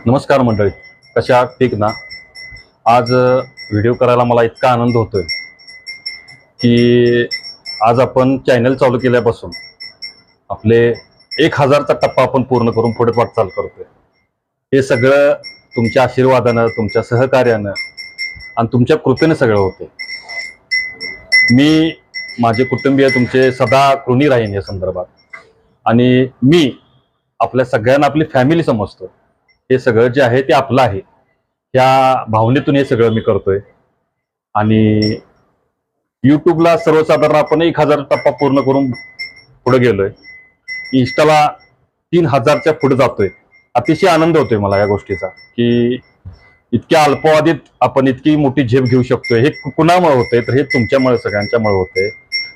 नमस्कार मंडळी, कशा आहात? ठीक ना? आज व्हिडिओ करायला मला इतका आनंद होतोय की आज आपण चॅनल चालू केल्यापासून आपले 1000चा टप्पा आपण पूर्ण करून पुढे वाटचाल करतोय. हे सगळं तुमच्या आशीर्वादानं, तुमच्या सहकार्यानं आणि तुमच्या कृपेने सगळं होते. मी माझे कुटुंबीय तुमचे सदा ऋणी राहीन या संदर्भात. आणि मी आपल्या सगळ्यांना आपली फॅमिली समजतो. हे सगळं जे आहे ते आपलं आहे, त्या भावनेतून हे सगळं मी करतोय. आणि यूट्यूबला सर्वसाधारण आपण 1000 टप्पा पूर्ण करून पुढे गेलोय. इंस्टाला 3000च्या पुढे जातोय. अतिशय आनंद होतोय मला या गोष्टीचा की इतक्या अल्पावधीत आपण इतकी मोठी झेप घेऊ शकतोय. हे कुणामुळे होतंय? तर हे तुमच्यामुळे, सगळ्यांच्यामुळे होतंय.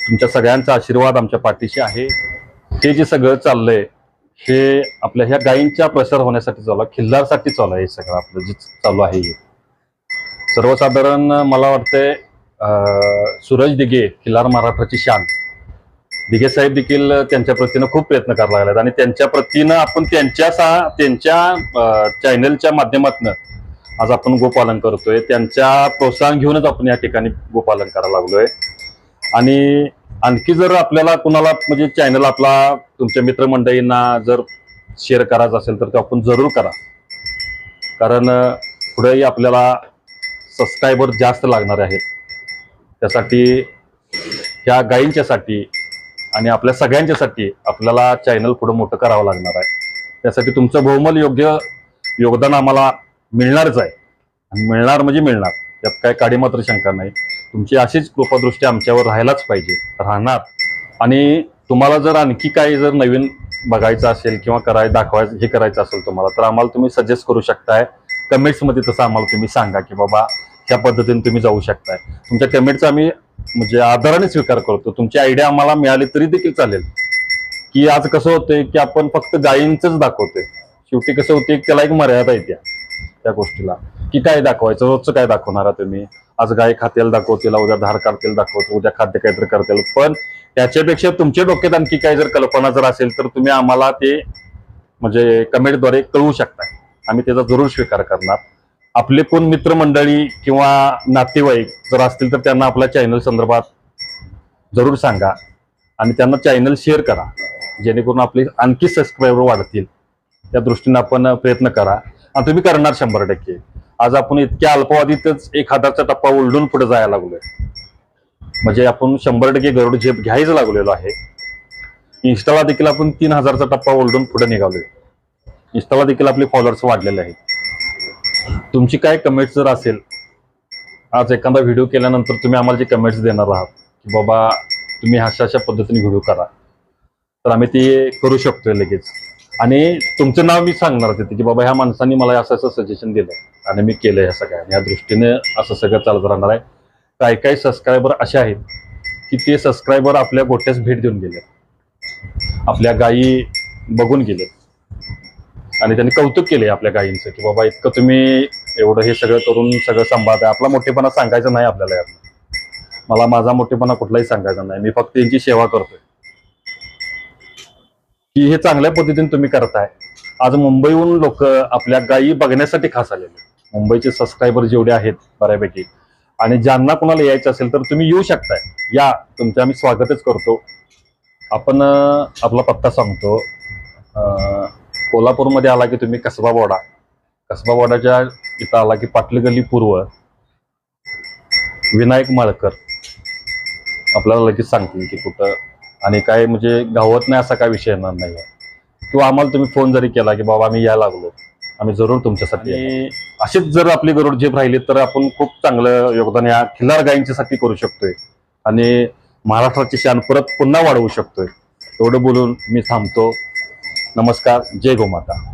तुमच्या सगळ्यांचा आशीर्वाद आमच्या पाठीशी आहे. हे जे सगळं चाललंय हे आपल्या ह्या गायींच्या प्रसार होण्यासाठी चालू आहे, खिल्लारसाठी चालू आहे. हे सगळं आपलं जे चालू आहे हे सर्वसाधारण मला वाटतंय सूरज दिघे, खिल्लार महाराष्ट्राची शान, दिघे साहेब देखील त्यांच्या प्रतीनं खूप प्रयत्न करायला लागलेत. आणि त्यांच्या प्रतीनं आपण त्यांच्या चॅनलच्या माध्यमातून आज आपण गोपालन करतोय. त्यांच्या प्रोत्साहन घेऊनच आपण या ठिकाणी गोपालन करायला लागलोय. आणि आणखी जर आपल्याला कुणाला म्हणजे चॅनल आपला तुमच्या मित्रमंडळींना जर शेअर करायचं असेल तर ते आपण जरूर करा. कारण पुढेही आपल्याला सबस्क्रायबर जास्त लागणार आहेत. त्यासाठी ह्या गायींच्यासाठी आणि आपल्या सगळ्यांच्यासाठी आपल्याला चॅनल पुढे मोठं करावं लागणार आहे. त्यासाठी तुमचं बहुमूल्य योग्य योगदान आम्हाला मिळणारच आहे. आणि मिळणार म्हणजे मिळणार, त्यात काय काडीमात्र शंका नाही. तुमची अशीच कृपादृष्टी आमच्यावर राहायलाच पाहिजे, राहणार. आणि तुम्हाला जर आणखी काही जर नवीन बघायचं असेल किंवा दाखवायचं हे करायचं असेल तुम्हाला, तर आम्हाला तुम्ही सजेस्ट करू शकताय कमेंट्समध्ये. तसं आम्हाला तुम्ही सांगा की बाबा ह्या पद्धतीने तुम्ही जाऊ शकताय. तुमच्या कमेंटचा आम्ही म्हणजे आदराने स्वीकार करतो. तुमची आयडिया आम्हाला मिळाली तरी देखील चालेल. की आज कसं होतंय की आपण फक्त गायींचंच दाखवतोय. शेवटी कसं होते, त्याला एक मर्यादा येते त्या गोष्टीला की काय दाखवायचं, रोजचं काय दाखवणार तुम्ही. आज गाय खातेल दाखवतील, उद्या धार काढतील दाखवतील, उद्या खाद्य काहीतरी करतील. पण त्याच्यापेक्षा तुमच्या डोक्यात आणखी काही जर कल्पना जर असेल तर तुम्ही आम्हाला ते म्हणजे कमेंटद्वारे कळवू शकता. आम्ही त्याचा जरूर स्वीकार करणार. आपले कोण मित्रमंडळी किंवा नातेवाईक जर असतील तर त्यांना आपल्या चॅनल संदर्भात जरूर सांगा आणि त्यांना चॅनल शेअर करा, जेणेकरून आपले आणखी सबस्क्रायबर वाढतील. त्या दृष्टीने आपण प्रयत्न करा आणि तुम्ही करणार 100%. आज आपण इतक्या अल्पावधीतच 1000चा टप्पा ओलडून पुढे जायला लागलोय. म्हणजे आपण 100% गरुड झेप घ्यायचं लागलेलो आहे. इंस्टाला देखील आपण 3000चा टप्पा ओलडून पुढे निघालोय. इंस्टाला देखील आपले फॉलोअर्स वाढलेले आहेत. तुमची काय कमेंट्स जर असेल, आज एखादा व्हिडिओ केल्यानंतर तुम्ही आम्हाला जे कमेंट्स देणार आहात की बाबा तुम्ही अशा पद्धतीने व्हिडिओ करा, तर आम्ही ते करू शकतोय लगेच. आणि तुमचं नाव मी सांगणार तिथे की बाबा ह्या माणसांनी मला असं सजेशन दिलं आणि मी केलं. ह्या सगळ्या दृष्टीने असं सगळं चालत राहणार आहे. काही काही सबस्क्रायबर असे आहेत की ते सबस्क्रायबर आपल्या गोट्यास भेट देऊन गेले, आपल्या गायी बघून गेले आणि त्यांनी कौतुक केले आपल्या गायींचं की बाबा इतकं तुम्ही एवढं हे सगळं करून सगळं सांभाळताय. आपला मोठेपणा सांगायचं नाही आपल्याला यात. मला माझा मोठेपणा कुठलाही सांगायचा नाही. मी फक्त यांची सेवा करतोय की हे चांगल्या पद्धतीने तुम्ही करताय. आज मुंबईहून लोक आपल्या गायी बघण्यासाठी खास आलेले. मुंबईचे सबस्क्रायबर जेवढे आहेत बऱ्यापैकी, आणि ज्यांना कोणाला यायचं असेल तर तुम्ही येऊ शकताय. या, तुमचं आम्ही स्वागतच करतो. आपण आपला पत्ता सांगतो. कोल्हापूरमध्ये आला की तुम्ही कसबा बोर्डाच्या इथं आला की पाटली गल्ली पूर्व, विनायक माळकर आपल्याला लगेच सांगतील की कुठं. आणि काय म्हणजे गावात नाही असा काय विषय येणार नाही. किंवा आम्हाला तुम्ही फोन जरी केला की बाबा आम्ही यायला लागलो, आम्ही जरूर तुमच्यासाठी. अशीच जर आपली गरुड झेप राहिली तर आपण खूप चांगलं योगदान या खिल्लार गायींच्यासाठी करू शकतोय आणि महाराष्ट्राची शान परत पुन्हा वाढवू शकतोय. एवढं बोलून मी थांबतो. नमस्कार. जय गोमाता.